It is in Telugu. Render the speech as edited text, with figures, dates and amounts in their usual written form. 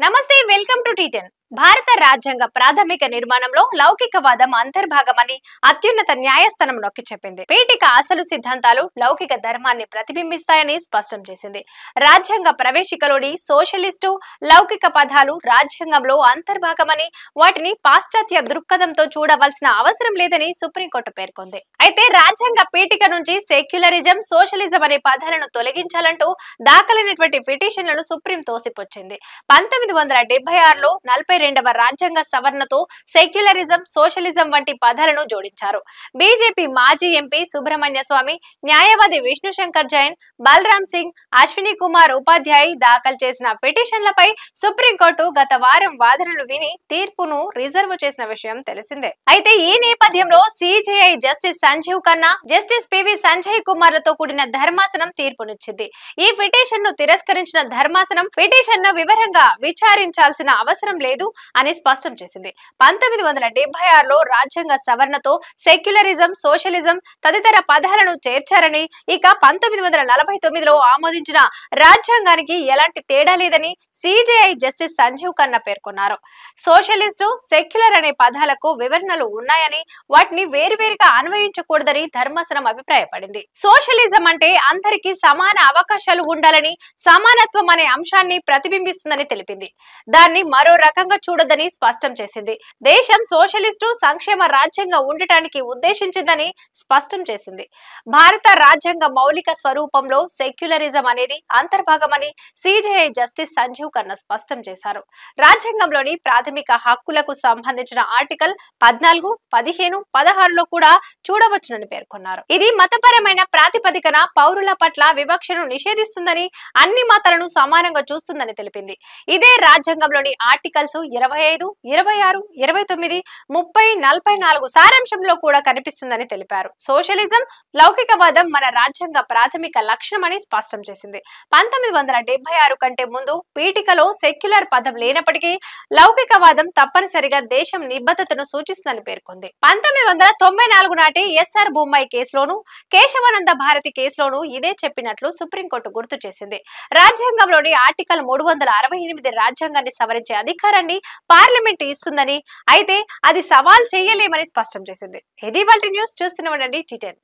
నమస్తే వెల్కమ్ టు టీ10 భారత రాజ్యాంగ ప్రాథమిక నిర్మాణంలో లౌకికవాదం అంతర్భాగమని అత్యున్నత న్యాయస్థానం నొక్కి చెప్పింది. పీఠిక అసలు సిద్ధాంతాలు లౌకిక ధర్మాన్ని ప్రతిబింబిస్తాయని స్పష్టం చేసింది. రాజ్యాంగ ప్రవేశికలోని సోషలిస్టు లౌకిక పదాలు రాజ్యాంగంలో అంతర్భాగమని, వాటిని పాశ్చాత్య దృక్పథంతో చూడవలసిన అవసరం లేదని సుప్రీంకోర్టు పేర్కొంది. అయితే రాజ్యాంగ పీఠిక నుంచి సెక్యులరిజం, సోషలిజం అనే పదాలను తొలగించాలంటూ దాఖలైనటువంటి పిటిషన్లను సుప్రీం తోసిపుచ్చింది. 1976లో 42వ రాజ్యాంగ సవరణతో సెక్యులరిజం, సోషలిజం వంటి పదాలను జోడించారు. బీజేపీ మాజీ ఎంపీ సుబ్రహ్మణ్య స్వామి, న్యాయవాది విష్ణుశంకర్ జైన్, బలరాం సింగ్, అశ్విని కుమార్ ఉపాధ్యాయ్ దాఖలు చేసిన పిటిషన్లపై సుప్రీంకోర్టు గత వారం వాదనలు విని తీర్పును రిజర్వ్ చేసిన విషయం తెలిసిందే. అయితే ఈ నేపథ్యంలో CJI justice Sanjiv Khanna, justice PV Sanjay కుమార్లతో కూడిన ధర్మాసనం తీర్పునిచ్చింది. ఈ పిటిషన్ ను తిరస్కరించిన ధర్మాసనం పిటిషన్ ను వివరంగా విచారించాల్సిన అవసరం లేదు అని స్పష్టం చేసింది. 1976లో రాజ్యాంగ సవరణతో సెక్యులరిజం, సోషలిజం తదితర పదాలను చేర్చారని, ఇక 1949లో ఆమోదించిన రాజ్యాంగానికి ఎలాంటి తేడా లేదని సిజేఐ జస్టిస్ సంజీవ్ ఖన్నా పేర్కొన్నారు. సోషలిస్టు, సెక్యులర్ అనే పదాలకు వివరణలు ఉన్నాయని, వాటిని వేరువేరుగా అన్వయించకూడదని ధర్మాసనం అభిప్రాయపడింది. సోషలిజం అంటే అందరికీ సమాన అవకాశాలు ఉండాలని, సమానత్వం అనే అంశాన్ని ప్రతిబింబిస్తుందని తెలిపింది. దాన్ని మరో రకంగా చూడొద్దని స్పష్టం చేసింది. దేశం సోషలిస్టు సంక్షేమ రాజ్యంగా ఉండటానికి ఉద్దేశించిందని స్పష్టం చేసింది. భారత రాజ్యాంగ మౌలిక స్వరూపంలో సెక్యులరిజం అనేది అంతర్భాగమని సిజేఐ జస్టిస్ సంజీవ్ ఖన్నా స్పష్టం చేశారు. రాజ్యాంగంలోని ప్రాథమిక హక్కులకు సంబంధించిన ఆర్టికల్ 14, 15, 16లో కూడా చూడవచ్చునని పేర్కొన్నారు. ఇది మతపరమైన ప్రాతిపదికన పౌరుల పట్ల వివక్షను నిషేధిస్తుందని, అన్ని మతాలను సమానంగా చూస్తుందని తెలిపింది. ఇదే రాజ్యాంగంలోని ఆర్టికల్స్ 25, 26, 29, 30, 44 సారాంశంలో కూడా కనిపిస్తుందని తెలిపారు. సోషలిజం, లౌకికవాదం మన రాజ్యాంగ ప్రాథమిక లక్షణమని స్పష్టం చేసింది. 1976 కంటే ముందు పీఠికలో సెక్యులర్ పదం లేనప్పటికీ లౌకికవాదం తప్పనిసరిగా దేశం నిబద్ధతను సూచిస్తుందని పేర్కొంది. 1994 నాటి ఎస్ఆర్ బొమ్మాయి కేసులోను, కేశవానంద భారతి కేసులోను ఇదే చెప్పినట్లు సుప్రీంకోర్టు గుర్తు చేసింది. రాజ్యాంగంలోని ఆర్టికల్ 368 రాజ్యాంగాన్ని సవరించే అధికారాన్ని పార్లమెంట్ ఇస్తుందని, అయితే అది సవాల్ చేయలేమని స్పష్టం చేసింది. ఇది ఇవాల్టి న్యూస్. చూస్తూనే ఉండండి టీ10.